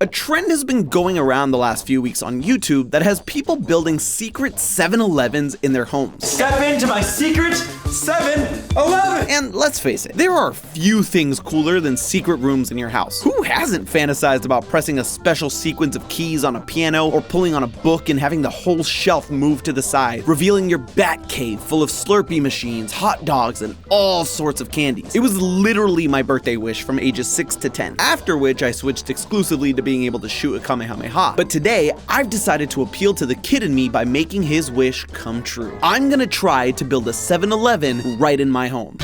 A trend has been going around the last few weeks on YouTube that has people building secret 7-Elevens in their homes. Step into my secret 7-Eleven! And let's face it, there are few things cooler than secret rooms in your house. Who hasn't fantasized about pressing a special sequence of keys on a piano or pulling on a book and having the whole shelf move to the side, revealing your bat cave full of Slurpee machines, hot dogs, and all sorts of candies? It was literally my birthday wish from ages 6 to 10, after which I switched exclusively to being able to shoot a Kamehameha. But today, I've decided to appeal to the kid in me by making his wish come true. I'm gonna try to build a 7-Eleven right in my home.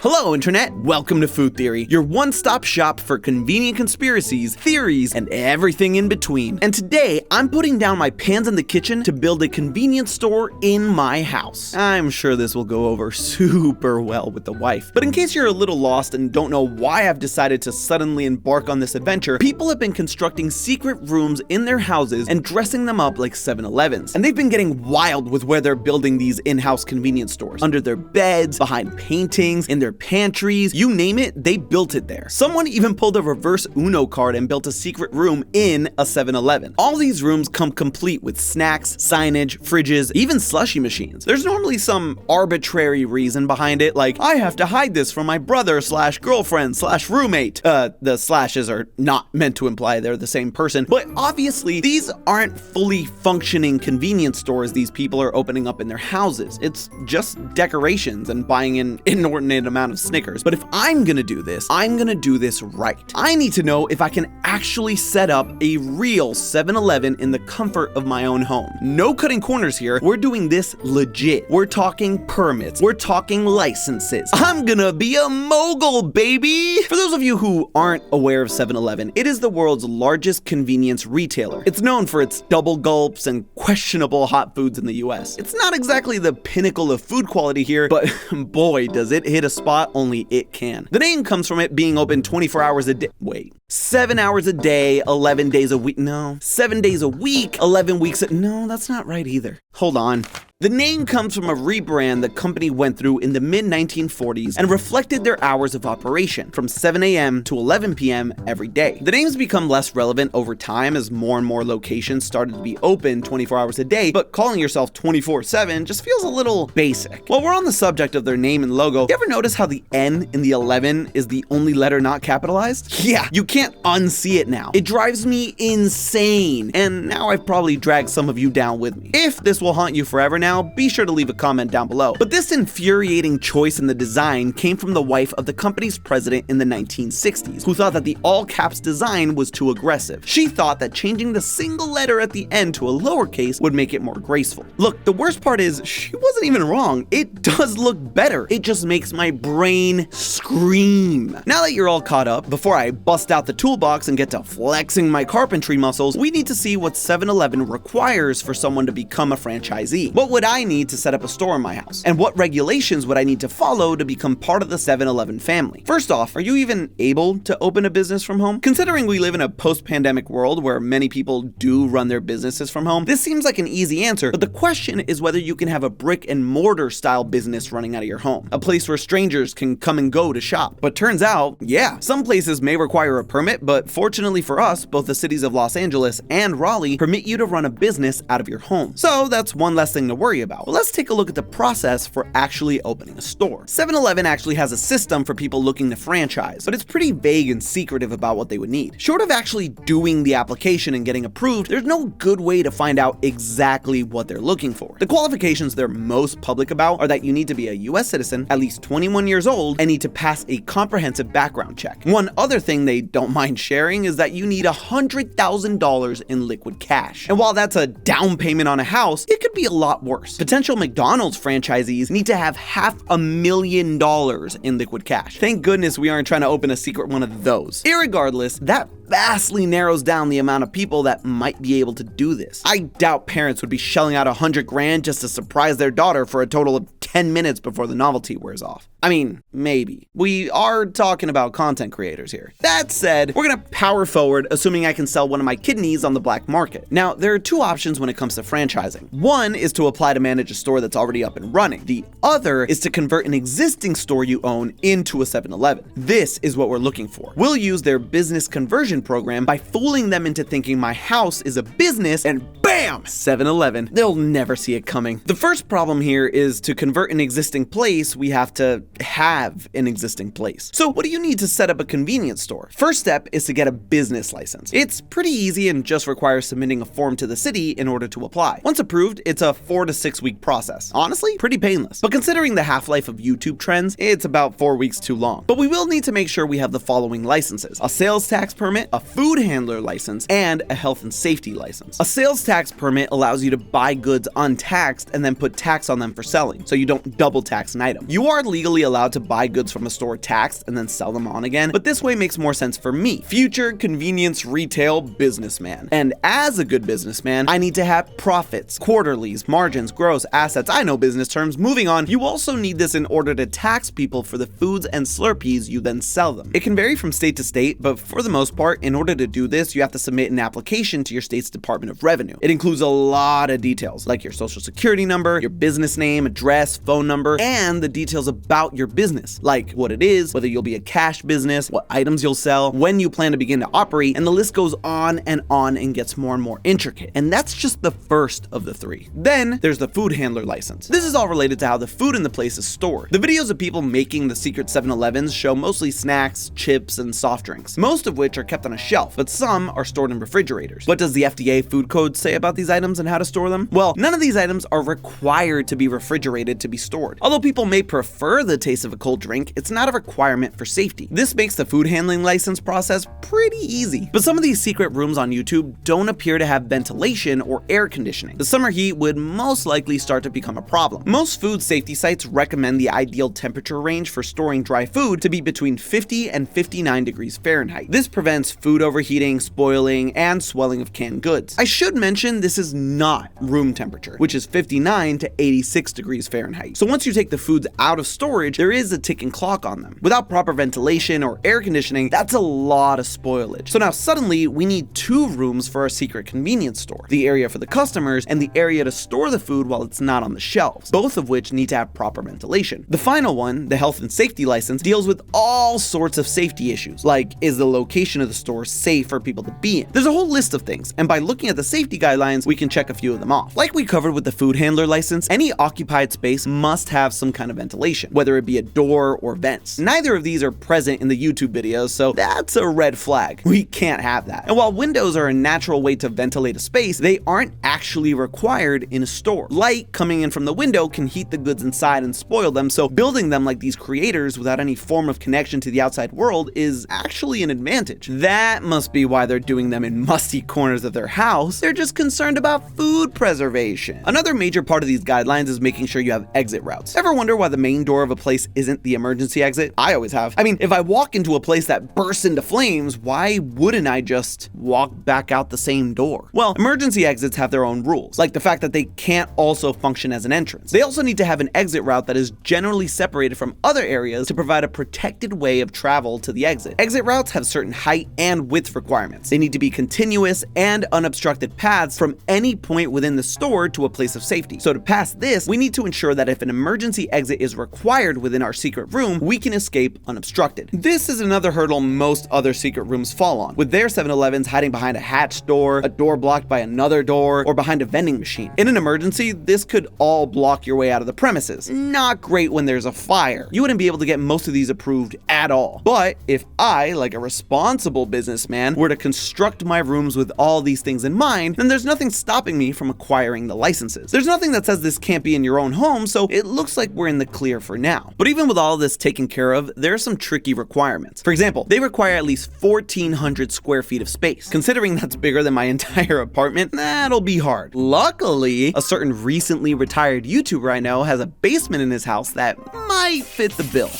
Hello, Internet! Welcome to Food Theory, your one-stop shop for convenient conspiracies, theories, and everything in between. And today, I'm putting down my pans in the kitchen to build a convenience store in my house. I'm sure this will go over super well with the wife. But in case you're a little lost and don't know why I've decided to suddenly embark on this adventure, people have been constructing secret rooms in their houses and dressing them up like 7-Elevens. And they've been getting wild with where they're building these in-house convenience stores. Under their beds, behind paintings, in their pantries, you name it, they built it there. Someone even pulled a reverse Uno card and built a secret room in a 7-Eleven. All these rooms come complete with snacks, signage, fridges, even slushy machines. There's normally some arbitrary reason behind it, like, I have to hide this from my brother / girlfriend / roommate. The slashes are not meant to imply they're the same person, but obviously these aren't fully functioning convenience stores these people are opening up in their houses. It's just decorations and buying an inordinate amount of Snickers. But if I'm gonna do this, I'm gonna do this right. I need to know if I can actually set up a real 7-Eleven in the comfort of my own home. No cutting corners here. We're doing this legit. We're talking permits. We're talking licenses. I'm gonna be a mogul, baby! For those of you who aren't aware of 7-Eleven, it is the world's largest convenience retailer. It's known for its double gulps and questionable hot foods in the US. It's not exactly the pinnacle of food quality here, but boy, does it hit a spot only it can. The name comes from it being open 24 hours a day. Wait. 7 hours a day, 11 days a week. No. 7 days a week, 11 weeks. No, that's not right either. Hold on. The name comes from a rebrand the company went through in the mid-1940s and reflected their hours of operation, from 7 a.m. to 11 p.m. every day. The name's become less relevant over time as more and more locations started to be open 24 hours a day, but calling yourself 24/7 just feels a little basic. While we're on the subject of their name and logo, you ever notice how the N in the 11 is the only letter not capitalized? Yeah, you can't unsee it now. It drives me insane, and now I've probably dragged some of you down with me. If this will haunt you forever now, be sure to leave a comment down below. But this infuriating choice in the design came from the wife of the company's president in the 1960s, who thought that the all caps design was too aggressive. She thought that changing the single letter at the end to a lowercase would make it more graceful. Look, the worst part is, she wasn't even wrong. It does look better. It just makes my brain scream. Now that you're all caught up, before I bust out the toolbox and get to flexing my carpentry muscles, we need to see what 7-Eleven requires for someone to become a franchisee. What would I need to set up a store in my house? And what regulations would I need to follow to become part of the 7-Eleven family? First off, are you even able to open a business from home? Considering we live in a post-pandemic world where many people do run their businesses from home, this seems like an easy answer, but the question is whether you can have a brick and mortar style business running out of your home, a place where strangers can come and go to shop. But turns out, yeah, some places may require a permit, but fortunately for us, both the cities of Los Angeles and Raleigh permit you to run a business out of your home. So that's one less thing to worry about. But let's take a look at the process for actually opening a store. 7-Eleven actually has a system for people looking to franchise, but it's pretty vague and secretive about what they would need. Short of actually doing the application and getting approved, there's no good way to find out exactly what they're looking for. The qualifications they're most public about are that you need to be a US citizen, at least 21 years old, and need to pass a comprehensive background check. One other thing they don't mind sharing is that you need $100,000 in liquid cash. And while that's a down payment on a house, it could be a lot worse. Potential McDonald's franchisees need to have $500,000 in liquid cash. Thank goodness we aren't trying to open a secret one of those. Irregardless, that vastly narrows down the amount of people that might be able to do this. I doubt parents would be shelling out $100,000 just to surprise their daughter for a total of 10 minutes before the novelty wears off. I mean, maybe. We are talking about content creators here. That said, we're gonna power forward, assuming I can sell one of my kidneys on the black market. Now, there are two options when it comes to franchising. One is to apply to manage a store that's already up and running. The other is to convert an existing store you own into a 7-Eleven. This is what we're looking for. We'll use their business conversion delusion program by fooling them into thinking my house is a business, and bam! 7-Eleven. They'll never see it coming. The first problem here is to convert an existing place, we have to have an existing place. So what do you need to set up a convenience store? First step is to get a business license. It's pretty easy and just requires submitting a form to the city in order to apply. Once approved, it's a 4 to 6 week process. Honestly, pretty painless. But considering the half-life of YouTube trends, it's about 4 weeks too long. But we will need to make sure we have the following licenses: a sales tax permit, a food handler license, and a health and safety license. A sales tax permit allows you to buy goods untaxed and then put tax on them for selling, so you don't double tax an item. You are legally allowed to buy goods from a store taxed and then sell them on again, but this way makes more sense for me, future convenience retail businessman. And as a good businessman, I need to have profits, quarterlies, margins, gross, assets. I know business terms. Moving on, you also need this in order to tax people for the foods and Slurpees you then sell them. It can vary from state to state, but for the most part, in order to do this, you have to submit an application to your state's Department of Revenue. It includes a lot of details, like your social security number, your business name, address, phone number, and the details about your business, like what it is, whether you'll be a cash business, what items you'll sell, when you plan to begin to operate, and the list goes on and gets more and more intricate. And that's just the first of the 3. Then there's the food handler license. This is all related to how the food in the place is stored. The videos of people making the secret 7-Elevens show mostly snacks, chips, and soft drinks, most of which are kept on a shelf, but some are stored in refrigerators. What does the FDA food code say about these items and how to store them? Well, none of these items are required to be refrigerated to be stored. Although people may prefer the taste of a cold drink, it's not a requirement for safety. This makes the food handling license process pretty easy. But some of these secret rooms on YouTube don't appear to have ventilation or air conditioning. The summer heat would most likely start to become a problem. Most food safety sites recommend the ideal temperature range for storing dry food to be between 50 and 59 degrees Fahrenheit. This prevents food overheating, spoiling, and swelling of canned goods. I should mention this is not room temperature, which is 59 to 86 degrees Fahrenheit. So once you take the foods out of storage, there is a ticking clock on them. Without proper ventilation or air conditioning, that's a lot of spoilage. So now suddenly we need 2 rooms for our secret convenience store: the area for the customers and the area to store the food while it's not on the shelves, both of which need to have proper ventilation. The final one, the health and safety license, deals with all sorts of safety issues, like is the location of the store safe for people to be in? There's a whole list of things, and by looking at the safety guidelines, we can check a few of them off. Like we covered with the food handler license, any occupied space must have some kind of ventilation, whether it be a door or vents. Neither of these are present in the YouTube videos, so that's a red flag. We can't have that. And while windows are a natural way to ventilate a space, they aren't actually required in a store. Light coming in from the window can heat the goods inside and spoil them, so building them like these creators without any form of connection to the outside world is actually an advantage. That must be why they're doing them in musty corners of their house. They're just concerned about food preservation. Another major part of these guidelines is making sure you have exit routes. Ever wonder why the main door of a place isn't the emergency exit? I always have. I mean, if I walk into a place that bursts into flames, why wouldn't I just walk back out the same door? Well, emergency exits have their own rules, like the fact that they can't also function as an entrance. They also need to have an exit route that is generally separated from other areas to provide a protected way of travel to the exit. Exit routes have certain height and width requirements. They need to be continuous and unobstructed paths from any point within the store to a place of safety. So to pass this, we need to ensure that if an emergency exit is required within our secret room, we can escape unobstructed. This is another hurdle most other secret rooms fall on, with their 7-Elevens hiding behind a hatch door, a door blocked by another door, or behind a vending machine. In an emergency, this could all block your way out of the premises. Not great when there's a fire. You wouldn't be able to get most of these approved at all. But if I, like a responsible businessman, were to construct my rooms with all these things in mind, then there's nothing stopping me from acquiring the licenses. There's nothing that says this can't be in your own home, so it looks like we're in the clear for now. But even with all this taken care of, there are some tricky requirements. For example, they require at least 1,400 square feet of space. Considering that's bigger than my entire apartment, that'll be hard. Luckily, a certain recently retired YouTuber I know has a basement in his house that might fit the bill.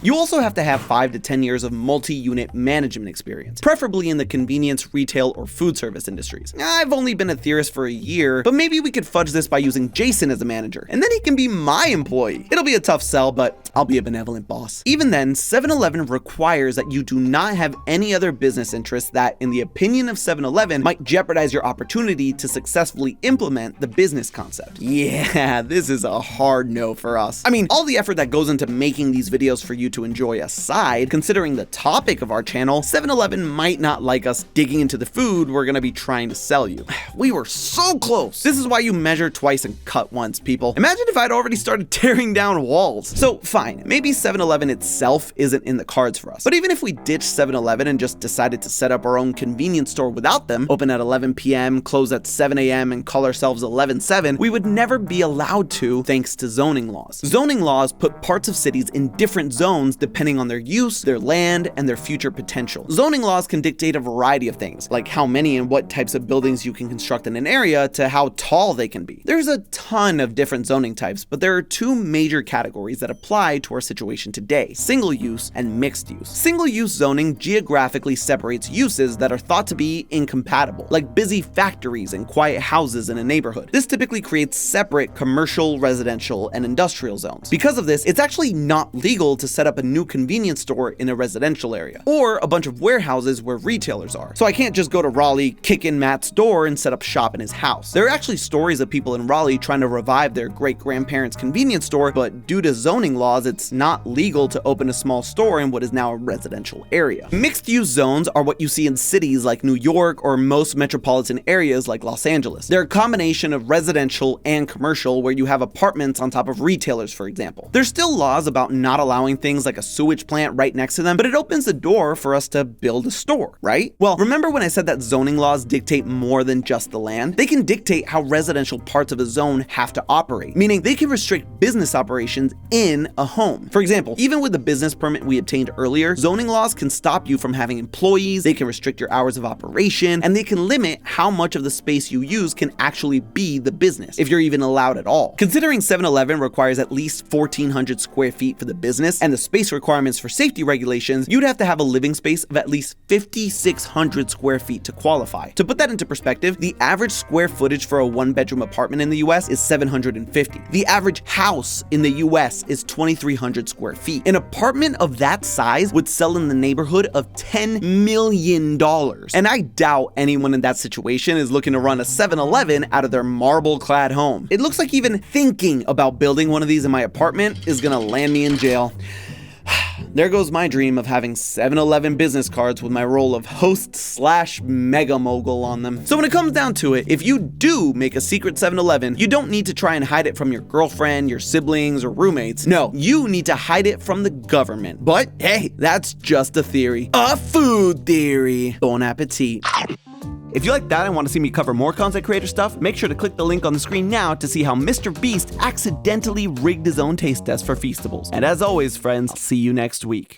You also have to have 5 to 10 years of multi-unit management experience, preferably in the convenience, retail, or food service industries. I've only been a Theorist for a year, but maybe we could fudge this by using Jason as a manager, and then he can be my employee. It'll be a tough sell, but I'll be a benevolent boss. Even then, 7-Eleven requires that you do not have any other business interests that, in the opinion of 7-Eleven, might jeopardize your opportunity to successfully implement the business concept. Yeah, this is a hard no for us. I mean, all the effort that goes into making these videos for you to enjoy aside, considering the topic of our channel, 7-Eleven might not like us digging into the food we're gonna be trying to sell you. We were so close. This is why you measure twice and cut once, people. Imagine if I'd already started tearing down walls. So fine, maybe 7-Eleven itself isn't in the cards for us. But even if we ditched 7-Eleven and just decided to set up our own convenience store without them, open at 11 p.m., close at 7 a.m., and call ourselves 11-7, we would never be allowed to thanks to zoning laws. Zoning laws put parts of cities in different zones depending on their use, their land, and their future potential. Zoning laws can dictate a variety of things, like how many and what types of buildings you can construct in an area to how tall they can be. There's a ton of different zoning types, but there are two major categories that apply to our situation today: single use and mixed use. Single use zoning geographically separates uses that are thought to be incompatible, like busy factories and quiet houses in a neighborhood. This typically creates separate commercial, residential, and industrial zones. Because of this, it's actually not legal to set up a new convenience store in a residential area, or a bunch of warehouses where retailers are. So I can't just go to Raleigh, kick in Matt's door, and set up shop in his house. There are actually stories of people in Raleigh trying to revive their great-grandparents' convenience store, but due to zoning laws, it's not legal to open a small store in what is now a residential area. Mixed-use zones are what you see in cities like New York or most metropolitan areas like Los Angeles. They're a combination of residential and commercial, where you have apartments on top of retailers, for example. There's still laws about not allowing things like a sewage plant right next to them, but it opens the door for us to build a store, right? Well, remember when I said that zoning laws dictate more than just the land? They can dictate how residential parts of a zone have to operate, meaning they can restrict business operations in a home. For example, even with the business permit we obtained earlier, zoning laws can stop you from having employees, they can restrict your hours of operation, and they can limit how much of the space you use can actually be the business, if you're even allowed at all. Considering 7-Eleven requires at least 1,400 square feet for the business, and the space requirements for safety regulations, you'd have to have a living space of at least 5,600 square feet to qualify. To put that into perspective, the average square footage for a one-bedroom apartment in the US is 750. The average house in the US is 2,300 square feet. An apartment of that size would sell in the neighborhood of $10 million. And I doubt anyone in that situation is looking to run a 7-Eleven out of their marble-clad home. It looks like even thinking about building one of these in my apartment is gonna land me in jail. There goes my dream of having 7-Eleven business cards with my role of host/mega mogul on them. So when it comes down to it, if you do make a secret 7-Eleven, you don't need to try and hide it from your girlfriend, your siblings, or roommates. No, you need to hide it from the government. But hey, that's just a theory. A food theory. Bon appetit. If you like that and want to see me cover more content creator stuff, make sure to click the link on the screen now to see how Mr. Beast accidentally rigged his own taste test for Feastables. And as always, friends, I'll see you next week.